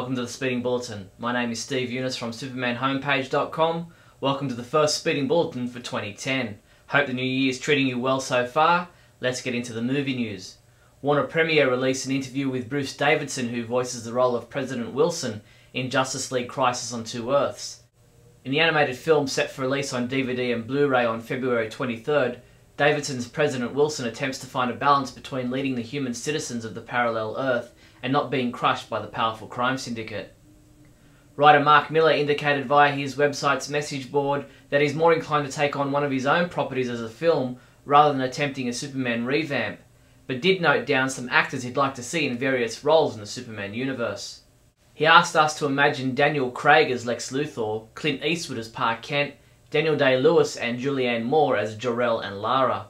welcome to the Speeding Bulletin. My name is Steve Younis from supermanhomepage.com. Welcome to the first Speeding Bulletin for 2010. Hope the new year is treating you well so far. Let's get into the movie news. Warner Premiere released an interview with Bruce Davison, who voices the role of President Wilson in Justice League Crisis on Two Earths. In the animated film set for release on DVD and Blu-ray on February 23rd, Davidson's President Wilson attempts to find a balance between leading the human citizens of the parallel Earth and not being crushed by the powerful crime syndicate. Writer Mark Miller indicated via his website's message board that he's more inclined to take on one of his own properties as a film rather than attempting a Superman revamp, but did note down some actors he'd like to see in various roles in the Superman universe. He asked us to imagine Daniel Craig as Lex Luthor, Clint Eastwood as Pa Kent, Daniel Day-Lewis and Julianne Moore as Jor-El and Lara.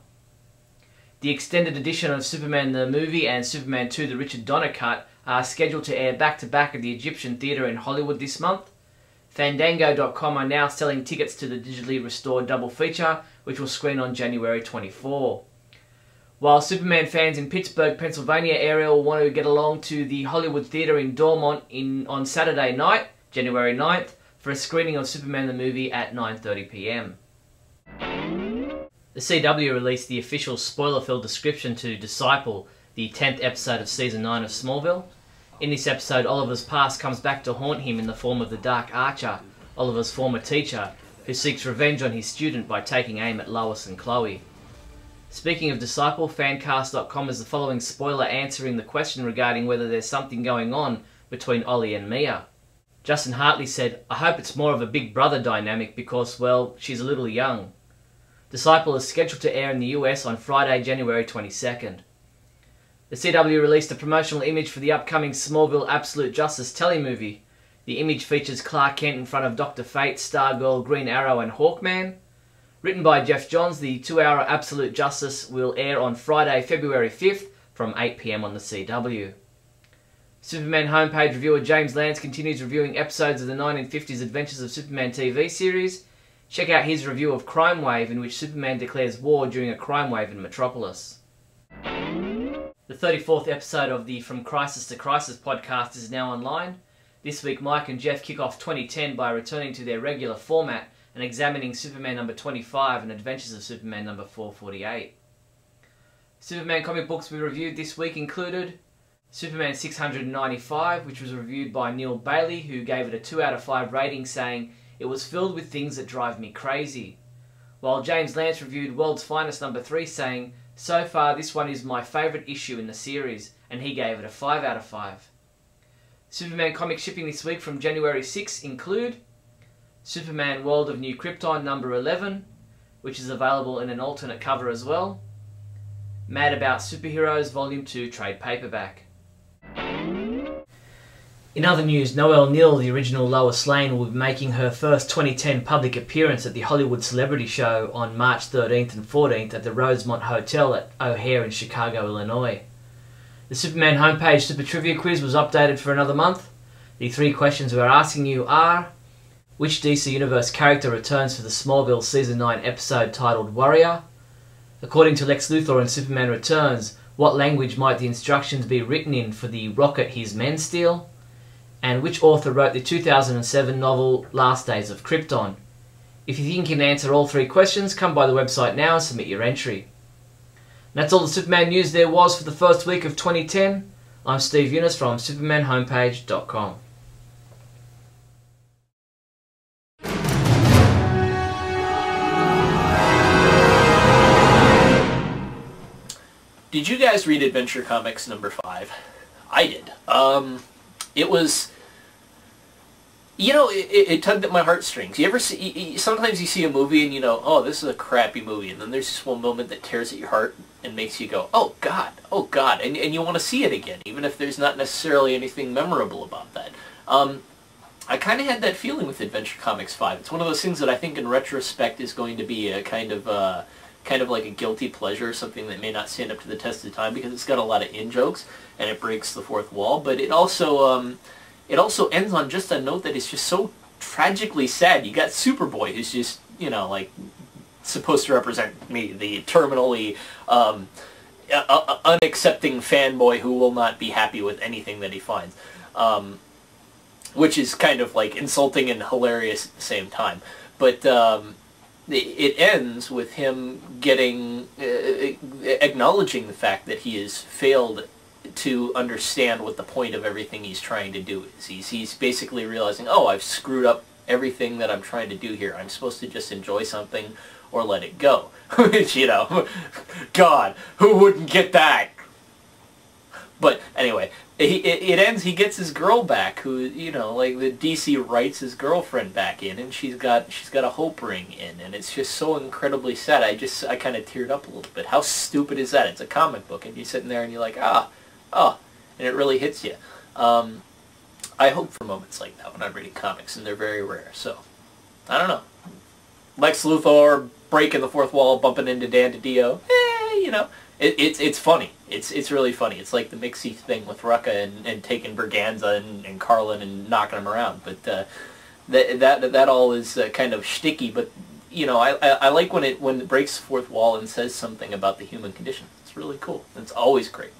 The extended edition of Superman the Movie and Superman 2 the Richard Donner cut are scheduled to air back-to-back at the Egyptian Theatre in Hollywood this month. Fandango.com are now selling tickets to the digitally restored double feature, which will screen on January 24. While Superman fans in Pittsburgh, Pennsylvania area will want to get along to the Hollywood Theatre in Dormont on Saturday night, January 9th, for a screening of Superman the Movie at 9:30 p.m. The CW released the official spoiler-filled description to Disciple, the 10th episode of Season 9 of Smallville. In this episode, Oliver's past comes back to haunt him in the form of the Dark Archer, Oliver's former teacher, who seeks revenge on his student by taking aim at Lois and Chloe. Speaking of Disciple, Fancast.com has the following spoiler answering the question regarding whether there's something going on between Ollie and Mia. Justin Hartley said, "I hope it's more of a big brother dynamic because, well, she's a little young." Disciple is scheduled to air in the US on Friday, January 22nd. The CW released a promotional image for the upcoming Smallville Absolute Justice telemovie. The image features Clark Kent in front of Dr. Fate, Stargirl, Green Arrow and Hawkman. Written by Jeff Johns, the 2-hour Absolute Justice will air on Friday, February 5th from 8 p.m. on the CW. Superman homepage reviewer James Lance continues reviewing episodes of the 1950s Adventures of Superman TV series. Check out his review of Crime Wave, in which Superman declares war during a crime wave in Metropolis. The 34th episode of the From Crisis to Crisis podcast is now online. This week Mike and Jeff kick off 2010 by returning to their regular format and examining Superman number 25 and Adventures of Superman number 448. Superman comic books we reviewed this week included Superman 695, which was reviewed by Neal Bailey, who gave it a 2 out of 5 rating, saying, "It was filled with things that drive me crazy." While James Lance reviewed World's Finest number 3, saying, "So far this one is my favourite issue in the series," and he gave it a 5 out of 5. Superman comic shipping this week from January 6 include Superman World of New Krypton number 11, which is available in an alternate cover as well. Mad About Superheroes Volume 2 trade paperback. In other news, Noelle Neal, the original Lois Lane, will be making her first 2010 public appearance at the Hollywood Celebrity Show on March 13th and 14th at the Rosemont Hotel at O'Hare in Chicago, Illinois. The Superman homepage Super Trivia Quiz was updated for another month. The 3 questions we're asking you are: which DC Universe character returns for the Smallville Season 9 episode titled Warrior? According to Lex Luthor in Superman Returns, what language might the instructions be written in for the rocket his men steal? And which author wrote the 2007 novel Last Days of Krypton? If you think you can answer all 3 questions, come by the website now and submit your entry. And that's all the Superman news there was for the first week of 2010. I'm Steve Younis from supermanhomepage.com. Did you guys read Adventure Comics number 5? I did. It was, you know, it tugged at my heartstrings. You ever see, sometimes you see a movie and you know, oh, this is a crappy movie, and then there's this one moment that tears at your heart and makes you go, oh God, and you want to see it again, even if there's not necessarily anything memorable about that. I kind of had that feeling with Adventure Comics 5. It's one of those things that I think in retrospect is going to be a kind of like a guilty pleasure, something that may not stand up to the test of time because it's got a lot of in-jokes and it breaks the fourth wall, but it also ends on just a note that is just so tragically sad. You got Superboy, who's just, you know, like, supposed to represent me, the terminally unaccepting fanboy who will not be happy with anything that he finds. which is kind of like insulting and hilarious at the same time. But it ends with him getting acknowledging the fact that he has failed to understand what the point of everything he's trying to do is. He's basically realizing, oh, I've screwed up everything that I'm trying to do here. I'm supposed to just enjoy something or let it go. Which, you know, God, who wouldn't get that? But anyway, it ends, he gets his girl back, who, you know, like the DC writes his girlfriend back in, and she's got a hope ring in, and it's just so incredibly sad. I kind of teared up a little bit. How stupid is that? It's a comic book, and you're sitting there and you're like, and it really hits you. I hope for moments like that when I'm reading comics, and they're very rare, so, I don't know. Lex Luthor breaking the fourth wall, bumping into Dan DiDio, you know, it's funny. It's really funny. It's like the Mixie thing with Rucka and taking Berganza and Carlin and knocking them around, but that all is kind of shticky, but, you know, I like when it breaks the fourth wall and says something about the human condition. It's really cool. It's always great.